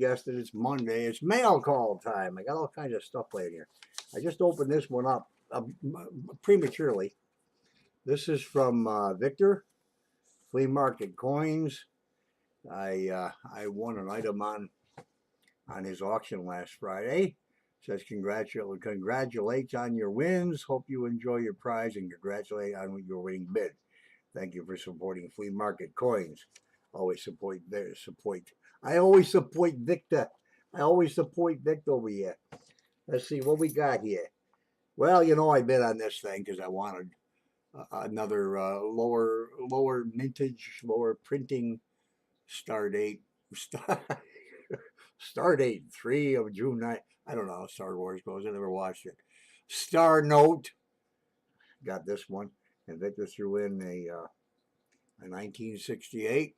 guessed it, it's Monday. It's mail call time. I got all kinds of stuff laying here. I just opened this one up prematurely. This is from Victor, Flea Market Coins. I won an item on his auction last Friday. Says congratulates on your wins. Hope you enjoy your prize and congratulate on your winning bid. Thank you for supporting Flea Market Coins. Always support. I always support Victor. I always support Victor over here. Let's see what we got here. Well, you know I bid on this thing because I wanted another lower mintage, lower printing star date. Star date 3 of June 9th. I don't know how Star Wars goes. I never watched it. Star Note. Got this one. And Victor threw in a 1968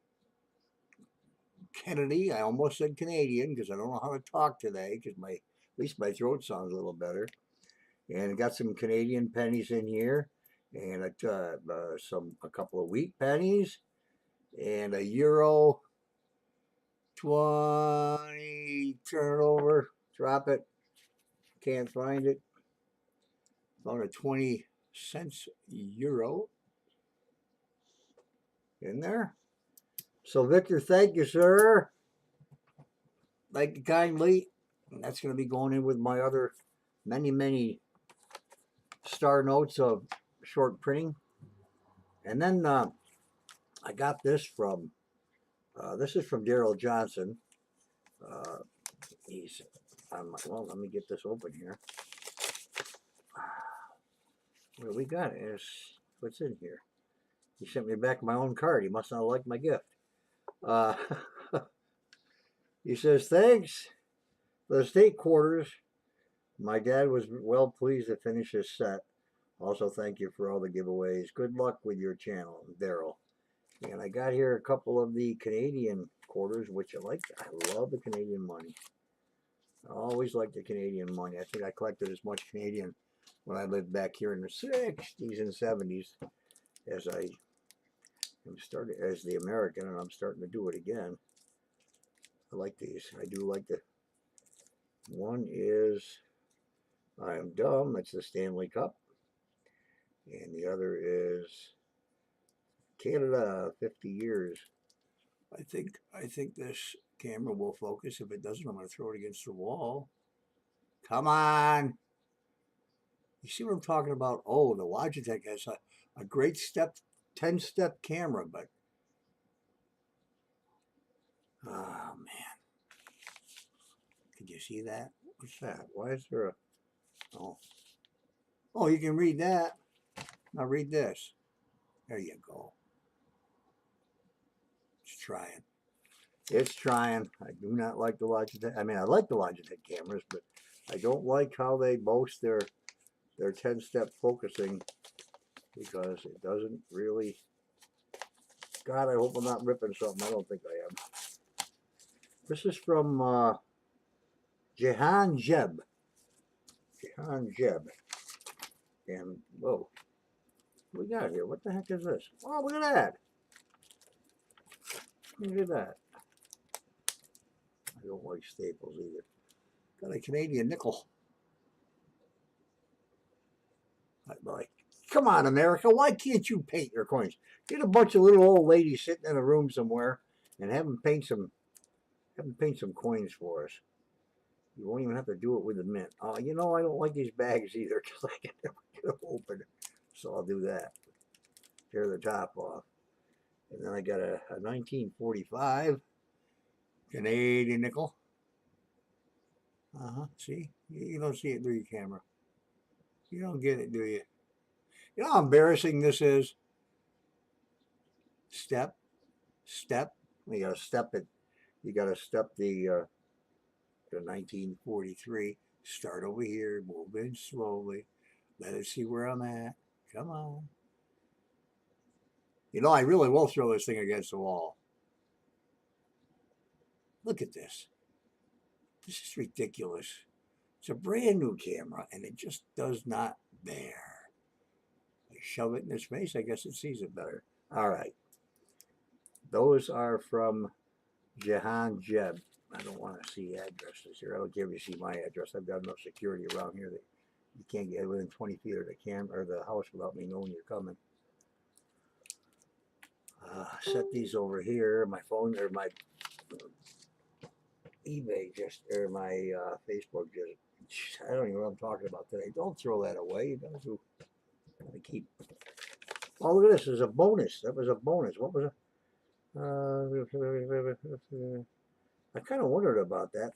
Kennedy. I almost said Canadian because I don't know how to talk today because at least my throat sounds a little better. And got some Canadian pennies in here. And a couple of wheat pennies. And a Euro 20. Turn it over. Drop it. Can't find it. Found a 20 cents euro in there. So Victor, thank you, sir. Thank you kindly. And that's going to be going in with my other many star notes of short printing. And then I got this from this is from Daryl Johnson. He's on my, well, let me get this open here. What we got is what's in here. He sent me back my own card. He must not like my gift. He says, thanks for the state quarters. My dad was well pleased to finish his set. Also, thank you for all the giveaways. Good luck with your channel, Daryl. And I got here a couple of the Canadian quarters, which I like. I love the Canadian money. I always liked the Canadian money. I think I collected as much Canadian when I lived back here in the 60s and 70s as I am started as the American, and I'm starting to do it again. I like these. I do like the one is I Am Dumb. That's the Stanley Cup. And the other is Canada, 50 years. I think this camera will focus. If it doesn't, I'm going to throw it against the wall. Come on. You see what I'm talking about? Oh, the Logitech has a great 10-step camera, but oh man. Can you see that? What's that? Why is there a oh, you can read that. Now read this. There you go. It's trying. It's trying. I do not like the Logitech. I mean, I like the Logitech cameras, but I don't like how they boast their 10-step focusing because it doesn't really. God, I hope I'm not ripping something. I don't think I am. This is from Jehan Jeb. Jehan Jeb. And, whoa. What we got here? What the heck is this? Oh, look at that. Look at that. I don't like staples either. Got a Canadian nickel. I'd like, come on, America. Why can't you paint your coins? Get a bunch of little old ladies sitting in a room somewhere and have them paint some coins for us. You won't even have to do it with the mint. You know, I don't like these bags either because I can never get them open. So I'll do that. Tear the top off. And then I got a 1945 Canadian nickel. See? You don't see it through your camera. You don't get it, do you? You know how embarrassing this is? Step. You gotta step it. You gotta step the 1943. Start over here. Move in slowly. Let it see where I'm at. Come on. You know, I really will throw this thing against the wall. Look at this. This is ridiculous. It's a brand new camera, and it just does not bear. I shove it in its face. I guess it sees it better. All right. Those are from Jehan Jeb. I don't want to see addresses here. I don't care if you see my address. I've got enough security around here that you can't get within 20 feet of the camera or the house without me knowing you're coming. Set these over here. My phone or my eBay just or my Facebook just. I don't even know what I'm talking about today. Don't throw that away. You gotta do. Gotta keep. Oh, look at this. There's a bonus. That was a bonus. What was it? I kind of wondered about that.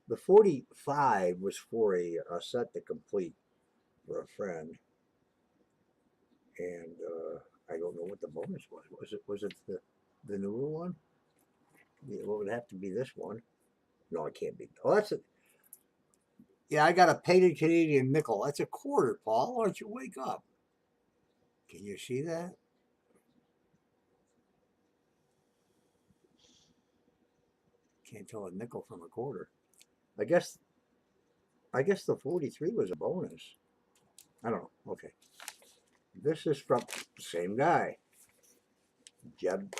The 45 was for a set to complete for a friend, and I don't know what the bonus was. Was it the newer one? Yeah, well, it would have to be this one. No, it can't be. Oh, that's it. Yeah, I got a painted Canadian nickel. That's a quarter, Paul. Why don't you wake up? Can you see that? Can't tell a nickel from a quarter. I guess the 43 was a bonus. I don't know. Okay. This is from the same guy. Zeb.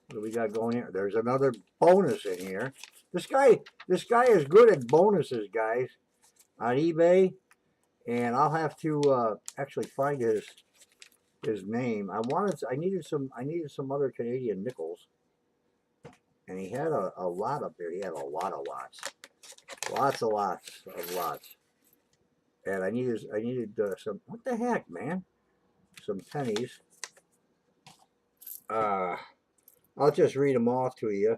What do we got going here? There's another bonus in here. This guy is good at bonuses, guys, on eBay, and I'll have to actually find his name. I needed some other Canadian nickels, and he had a lot up there. He had a lot of lots of lots, and I needed some. What the heck, man? Some pennies. I'll just read them off to you.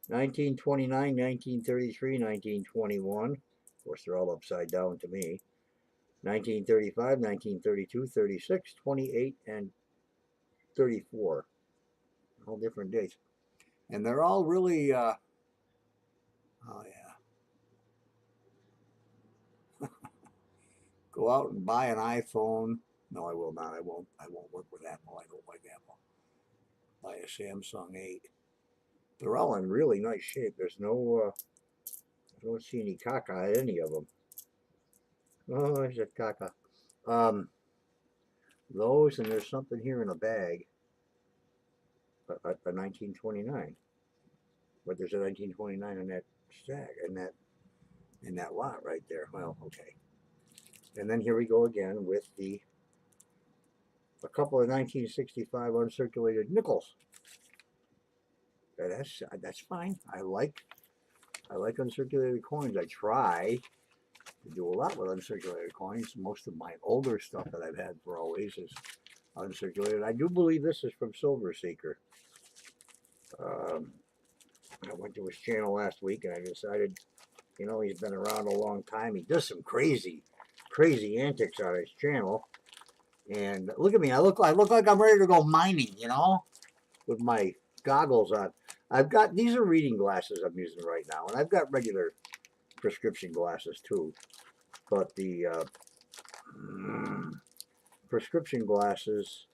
1929, 1933, 1921. Of course, they're all upside down to me. 1935, 1932, 36, 28, and 34. All different dates. And they're all really, oh yeah. Go out and buy an iPhone. No, I will not. I won't work with Apple. I don't like Apple. Buy a Samsung 8. They're all in really nice shape. There's no, I don't see any caca at any of them. Oh, there's a caca. Those, and there's something here in a bag. A 1929. But there's a 1929 in that stack, in that lot right there. Well, okay. And then here we go again with a couple of 1965 uncirculated nickels. That's fine. I like uncirculated coins. I try to do a lot with uncirculated coins. Most of my older stuff that I've had for always is uncirculated. I do believe this is from Silver Seeker. I went to his channel last week and I decided, you know, he's been around a long time. He does some crazy antics on his channel. And look at me. I look like I'm ready to go mining, you know, with my goggles on. These are reading glasses I'm using right now, and I've got regular prescription glasses too. But the prescription glasses,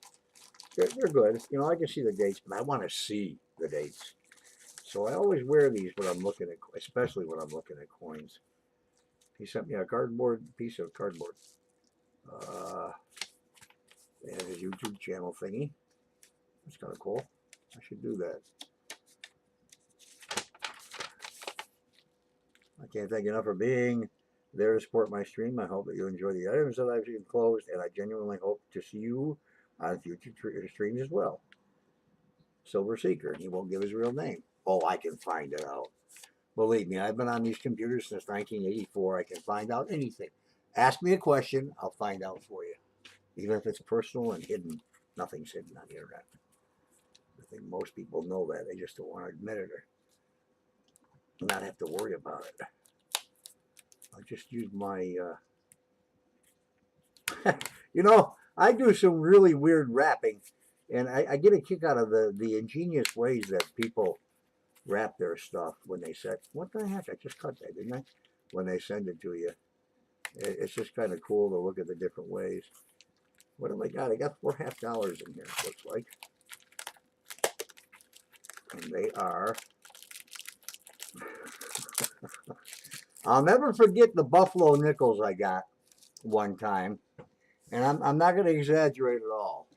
they're good. You know, I can see the dates, but I want to see the dates. So I always wear these when I'm looking at, especially when I'm looking at coins. He sent me a piece of cardboard. And his YouTube channel thingy. That's kind of cool. I should do that. I can't thank you enough for being there to support my stream. I hope that you enjoy the items that I've enclosed, and I genuinely hope to see you on future streams as well. Silver Seeker, and he won't give his real name. Oh, I can find it out. Believe me, I've been on these computers since 1984. I can find out anything. Ask me a question, I'll find out for you. Even if it's personal and hidden, nothing's hidden on the internet. I think most people know that. They just don't want to admit it or not have to worry about it. I'll just use my, you know, I do some really weird wrapping, and I get a kick out of the ingenious ways that people wrap their stuff when they said, what the heck, I just cut that, didn't I? When they send it to you. It's just kind of cool to look at the different ways. What have I got? I got $4 half-dollars in here, it looks like. And they are I'll never forget the buffalo nickels I got one time, and I'm not going to exaggerate at all.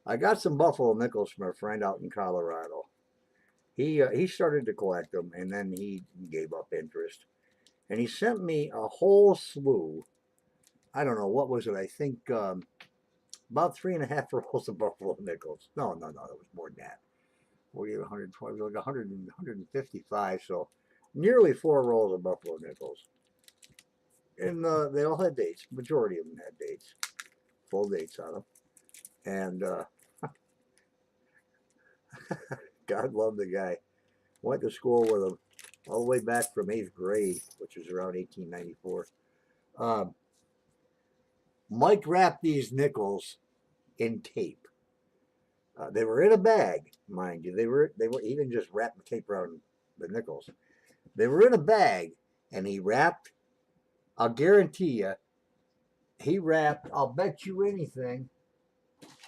I got some buffalo nickels from a friend out in Colorado. He started to collect them, and then he gave up interest. And he sent me a whole slew. I don't know what was it. I think about 3.5 rolls of buffalo nickels. No, it was more than that. 40, 120, like 100, 155. So nearly 4 rolls of buffalo nickels. And they all had dates. Majority of them had dates, full dates on them. And God love the guy. Went to school with him all the way back from 8th grade, which was around 1894. Mike wrapped these nickels in tape. They were in a bag, mind you. They were he didn't just wrap the tape around the nickels. They were in a bag, and he wrapped. I'll guarantee you, he wrapped. I'll bet you anything.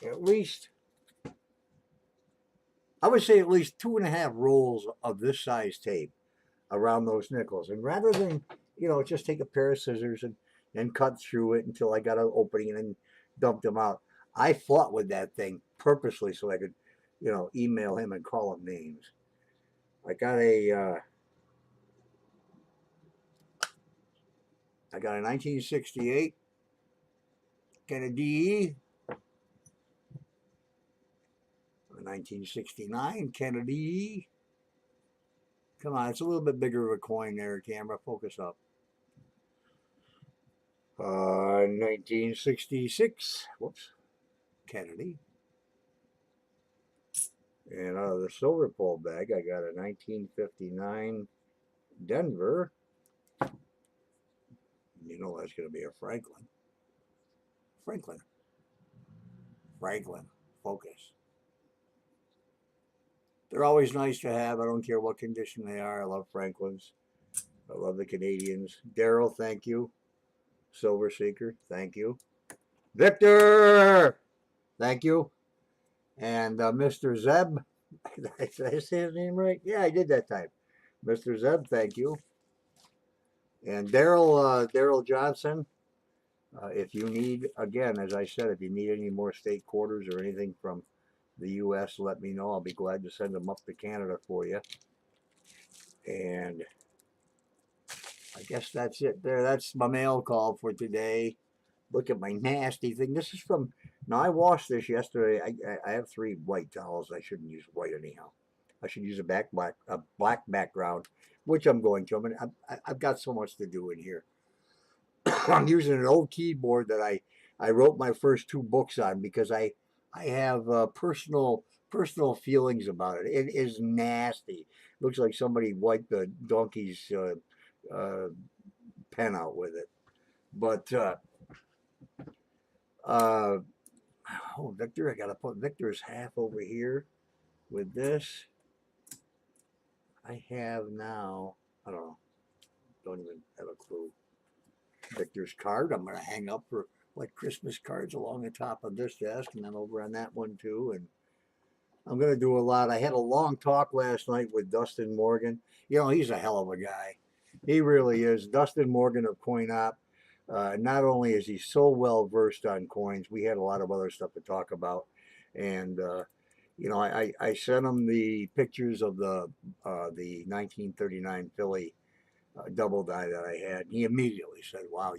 At least, I would say at least 2.5 rolls of this size tape around those nickels. And rather than just take a pair of scissors and cut through it until I got an opening and then dump them out, I fought with that thing purposely so I could, email him and call him names. I got a 1968 Kennedy, a 1969 Kennedy. Come on, it's a little bit bigger of a coin there, camera. Focus up. 1966. Whoops. Kennedy. And out of the silver pole bag, I got a 1959 Denver. You know that's going to be a Franklin. Franklin. Focus. They're always nice to have. I don't care what condition they are. I love Franklins. I love the Canadians. Daryl, thank you. Silver Seeker, thank you. Victor, thank you. And Mr. Zeb, did I say his name right? Yeah, I did that time. Mr. Zeb, thank you. And Daryl Johnson, if you need, again, as I said, if you need any more state quarters or anything from the U.S., let me know. I'll be glad to send them up to Canada for you. And I guess that's it there. That's my mail call for today. Look at my nasty thing. This is from, now I washed this yesterday. I have 3 white towels. I shouldn't use white anyhow. I should use a black background, which I'm going to. I mean, I've got so much to do in here. I'm using an old keyboard that I wrote my first 2 books on because I have personal feelings about it. It is nasty. Looks like somebody wiped the donkey's pen out with it. But oh, Victor, I gotta put Victor's half over here with this. I have now, I don't even have a clue. Victor's card, I'm gonna hang up for like Christmas cards along the top of this desk and then over on that one too. And I'm gonna do a lot. I had a long talk last night with Dustin Morgan. He's a hell of a guy. He really is. Dustin Morgan of CoinOp. Not only is he so well versed on coins, we had a lot of other stuff to talk about. And, I sent him the pictures of the 1939 Philly double die that I had. He immediately said, wow,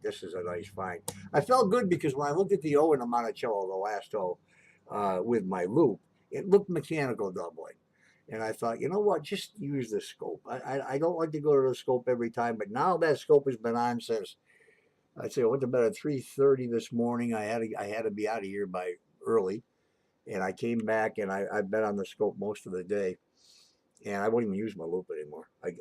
this is a nice find. I felt good because when I looked at the O in the Monticello, the last O, with my loop, it looked mechanical doubling. And I thought, you know what, just use the scope. I don't like to go to the scope every time, but now that scope has been on since, I'd say I went to bed at 3:30 this morning. I had to be out of here by early. And I came back and I've been on the scope most of the day. And I won't even use my loop anymore. I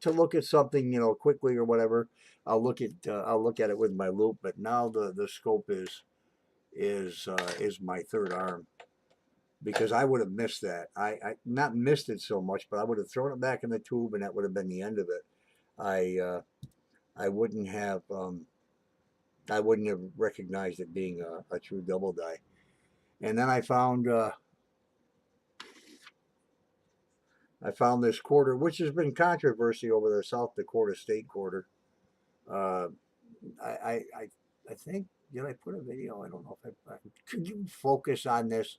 to look at something, quickly or whatever, I'll look at it with my loop. But now the scope is my third arm, because I would have missed that. I not missed it so much, but I would have thrown it back in the tube, and that would have been the end of it. I wouldn't have recognized it being a true double die. And then I found I found this quarter, which has been controversy over the South Dakota State quarter. Uh, I think, did I put a video? I don't know if I could you focus on this?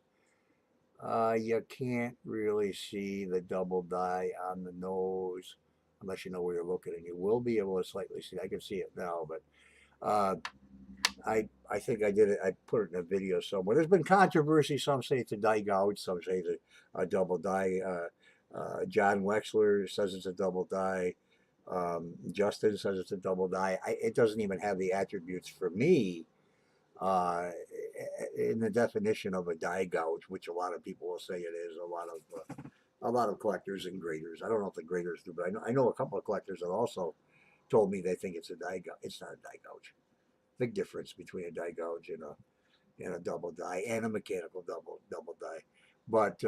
You can't really see the double die on the nose unless you know where you're looking, and you will be able to slightly see. I can see it now, but I think I did it. I put it in a video somewhere. There's been controversy. Some say it's a die gouge. Some say it's a double die. John Wexler says it's a double die. Justin says it's a double die. It doesn't even have the attributes for me uh, in the definition of a die gouge, which a lot of people will say it is. A lot of collectors and graders. I don't know if the graders do, but I know a couple of collectors that also told me they think it's a die gouge. It's not a die gouge. Big difference between a die gouge and a double die and a mechanical double die. But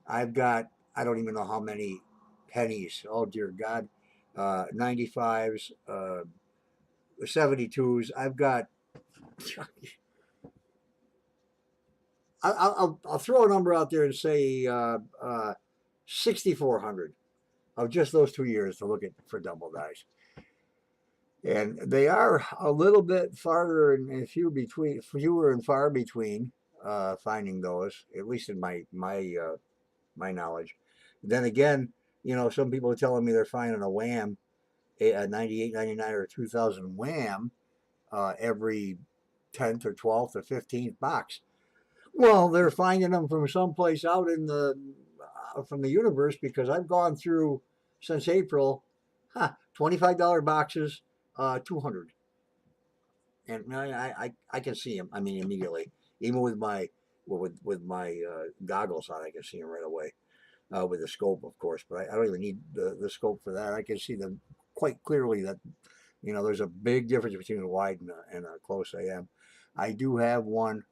I've got, I don't even know how many pennies. Oh dear God, 95s, 72s. I've got. I'll throw a number out there and say 6,400 of just those 2 years to look at for double dies. And they are a little bit farther and fewer and far between finding those, at least in my knowledge. Then again, you know, some people are telling me they're finding a wham, a 98, 99, or 2000 wham every 10th or 12th or 15th box. Well, they're finding them from someplace out in the from the universe, because I've gone through since April, $25 boxes, 200, and I can see them. I mean, immediately, even with my goggles on, I can see them right away. With the scope, of course, but I don't even need the scope for that. I can see them quite clearly. That, you know, there's a big difference between a wide and a close AM. I do have one.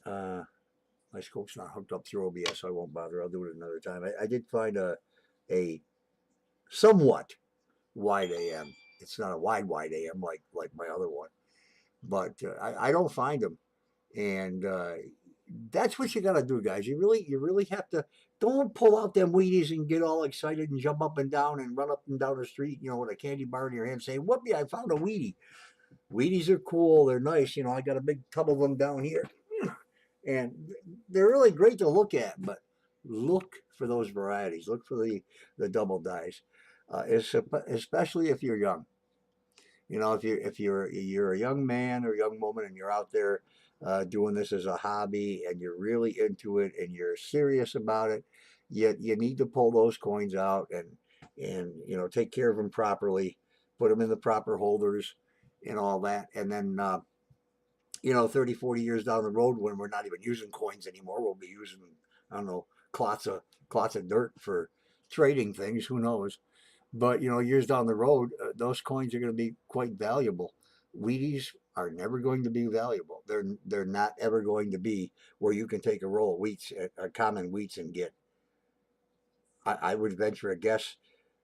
My scope's not hooked up through OBS, so I won't bother. I'll do it another time. I did find a somewhat wide AM. It's not a wide AM like my other one, but I don't find them, and that's what you got to do, guys. You really have to. Don't pull out them Wheaties and get all excited and jump up and down and run up and down the street, you know, with a candy bar in your hand, saying, "Whoopee! I found a Wheatie." Wheaties are cool. They're nice. You know, I got a big tub of them down here, and they're really great to look at. But look for those varieties. Look for the double dies, especially if you're young. You know, if you're a young man or young woman and you're out there doing this as a hobby and you're really into it and you're serious about it, you need to pull those coins out and you know, take care of them properly, put them in the proper holders and all that, and then you know, 30, 40 years down the road, when we're not even using coins anymore, we'll be using, I don't know, clots of dirt for trading things. Who knows? But, you know, years down the road, those coins are going to be quite valuable. Wheaties are never going to be valuable. They're not ever going to be where you can take a roll of wheats, common wheats, and get. I would venture a guess,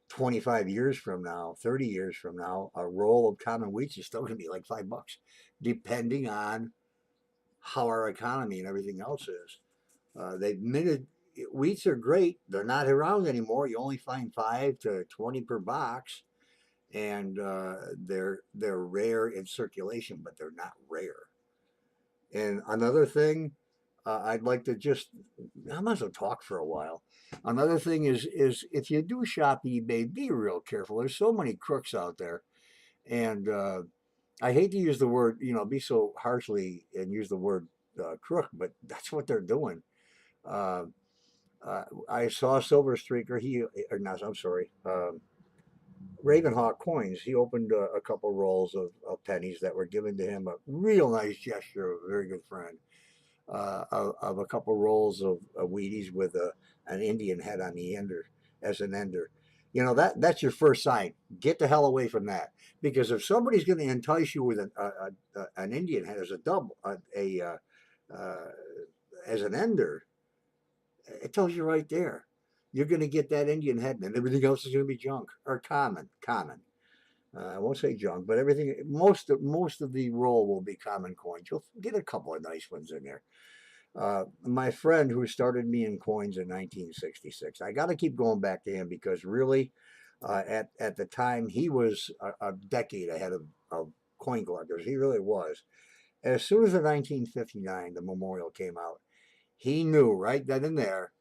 25 years from now, 30 years from now, a roll of common wheats is still going to be like $5, depending on how our economy and everything else is. They've minted. Wheats are great. They're not around anymore. You only find 5 to 20 per box, and they're rare in circulation, but they're not rare. And another thing, I'd like to just, I might as well talk for a while. Another thing is if you do shop eBay, be real careful. There's so many crooks out there, and I hate to use the word, you know, be so harshly and use the word crook, but that's what they're doing. I saw Silver Streaker. I'm sorry, Ravenhawk Coins. He opened a couple rolls of pennies that were given to him. A real nice gesture of a very good friend. Of a couple rolls of Wheaties with an Indian head on the ender as an ender. You know, that's your first sign. Get the hell away from that, because if somebody's going to entice you with an Indian head as a double, as an ender, it tells you right there, you're going to get that Indian head, and everything else is going to be junk or common. I won't say junk, but everything, most of the roll will be common coins. You'll get a couple of nice ones in there. My friend who started me in coins in 1966. I got to keep going back to him because really, at the time, he was a decade ahead of coin collectors. He really was. As soon as the 1959, the memorial came out, he knew right then and there,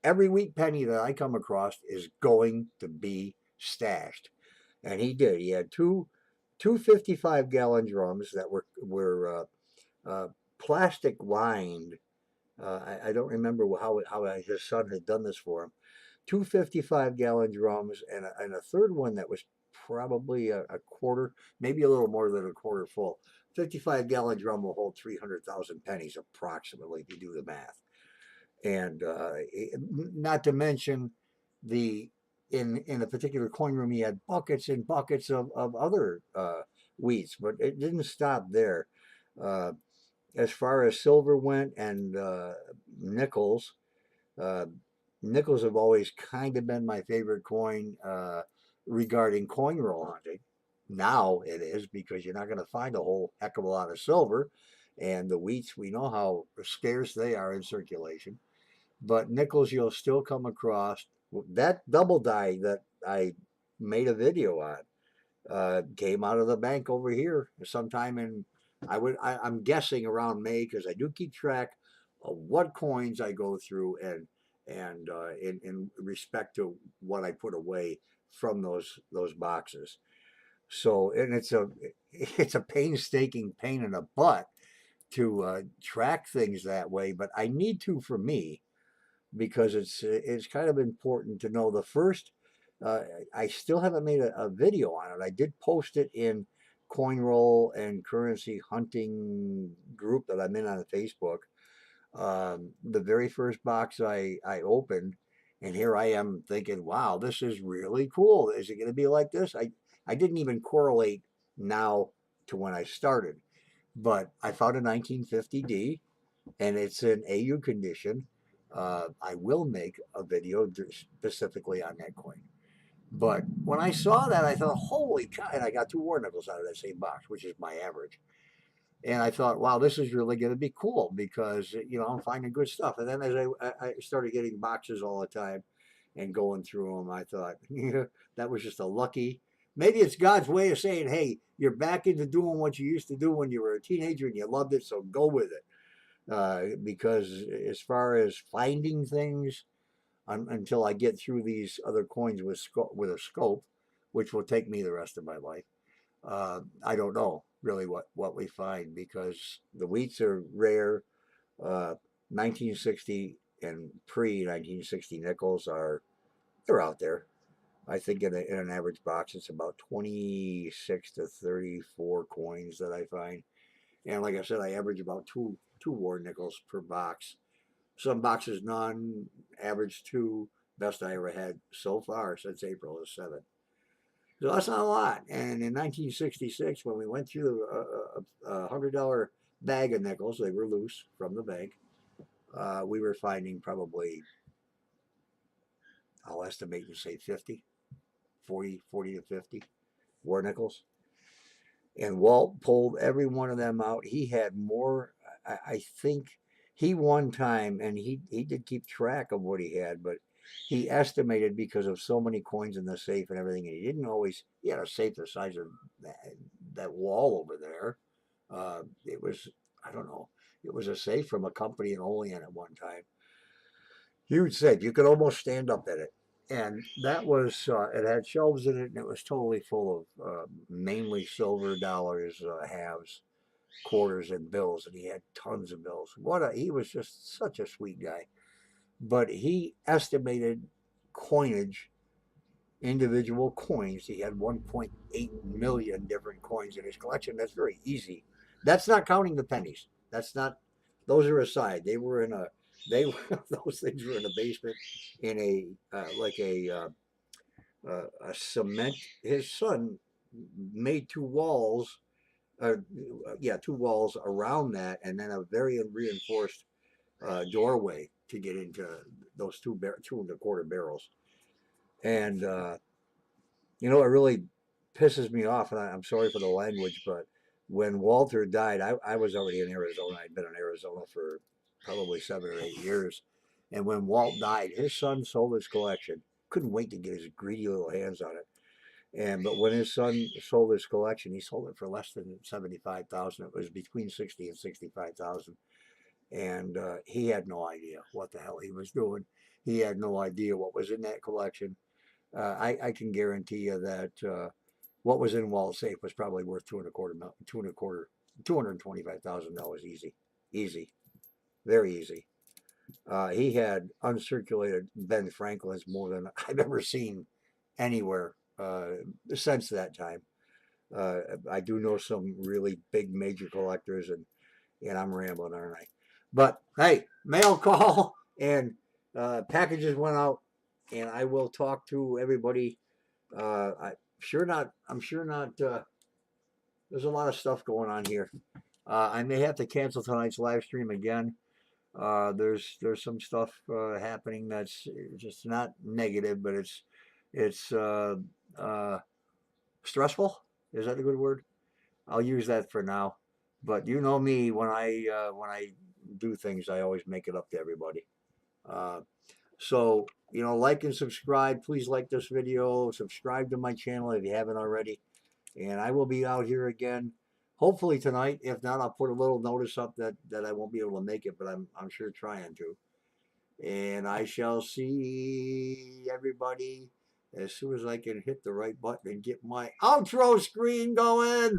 every wheat penny that I come across is going to be stashed. And he did. He had two 55-gallon drums that were plastic lined. I don't remember how his son had done this for him. Two 55-gallon drums and a third one that was probably a quarter, maybe a little more than a quarter full. 55-gallon drum will hold 300,000 pennies approximately, if you do the math. And not to mention the in a particular coin room, he had buckets and buckets of other wheats, but it didn't stop there. Uh, as far as silver went and nickels, uh, nickels have always kind of been my favorite coin regarding coin roll hunting. Now it is because you're not going to find a whole heck of a lot of silver, and the wheats, we know how scarce they are in circulation. But nickels, you'll still come across that double die that I made a video on. Came out of the bank over here sometime in I'm guessing around May because I do keep track of what coins I go through and in respect to what I put away from those boxes. So and it's a painstaking pain in the butt to track things that way, but I need to for me because it's kind of important to know the first. Uh, I still haven't made a video on it. I did post it in Coin Roll and Currency Hunting group that I'm in on Facebook. The very first box I opened, and here I am thinking, wow, this is really cool. Is it going to be like this? I didn't even correlate now to when I started, but I found a 1950D and it's in AU condition. I will make a video specifically on that coin. But when I saw that, I thought, holy cow, and I got two war nickels out of that same box, which is my average. And I thought, wow, this is really going to be cool because, I'm finding good stuff. And then as I started getting boxes all the time and going through them, I thought, that was just a lucky. Maybe it's God's way of saying, hey, you're back into doing what you used to do when you were a teenager and you loved it, so go with it. Because as far as finding things until I get through these other coins with a scope, which will take me the rest of my life, I don't know really what we find because the wheats are rare. 1960 and pre 1960 nickels they're out there. I think in an average box it's about 26 to 34 coins that I find. And like I said, I average about two war nickels per box. Some boxes none, average two. Best I ever had so far since April the 7th. So that's not a lot. And in 1966, when we went through a $100 bag of nickels, they were loose from the bank. We were finding probably, I'll estimate to say 40 to 50 war nickels. And Walt pulled every one of them out. He had more. I think he one time, and he did keep track of what he had, but he estimated because of so many coins in the safe and everything, and he didn't always. He had a safe the size of that wall over there. It was I don't know. It was a safe from a company in Olean at one time. Huge safe. You could almost stand up in it and that was it had shelves in it and it was totally full of mainly silver dollars, halves, quarters, and bills, and he had tons of bills. He was just such a sweet guy. But he estimated coinage, individual coins. He had 1.8 million different coins in his collection. That's very easy. That's not counting the pennies. That's not. Those are aside. They were in a. They were those things were in a basement in a cement. His son made two walls, uh, yeah, two walls around that, and then a very reinforced doorway to get into those two and a quarter barrels. And it really pisses me off, and I'm sorry for the language, but when Walter died, I was already in Arizona. I'd been in Arizona for probably 7 or 8 years. And when Walt died, his son sold his collection. Couldn't wait to get his greedy little hands on it. But when his son sold his collection, he sold it for less than 75,000. It was between 60 and 65,000. And he had no idea what the hell he was doing. He had no idea what was in that collection. I can guarantee you that what was in Walt's safe was probably worth $225,000 easy, very easy. He had uncirculated Ben Franklin's more than I've ever seen anywhere since that time. I do know some really big major collectors, and I'm rambling, aren't I? But hey, mail call and packages went out, and I will talk to everybody. I'm sure not. There's a lot of stuff going on here. I may have to cancel tonight's live stream again. There's some stuff happening that's just not negative, but it's stressful. Is that a good word? I'll use that for now. But you know me, when I do things, I always make it up to everybody. So like and subscribe. Please like this video. Subscribe to my channel if you haven't already. And I will be out here again, hopefully tonight. If not, I'll put a little notice up that I won't be able to make it, but I'm sure trying to. And I shall see everybody as soon as I can hit the right button and get my outro screen going.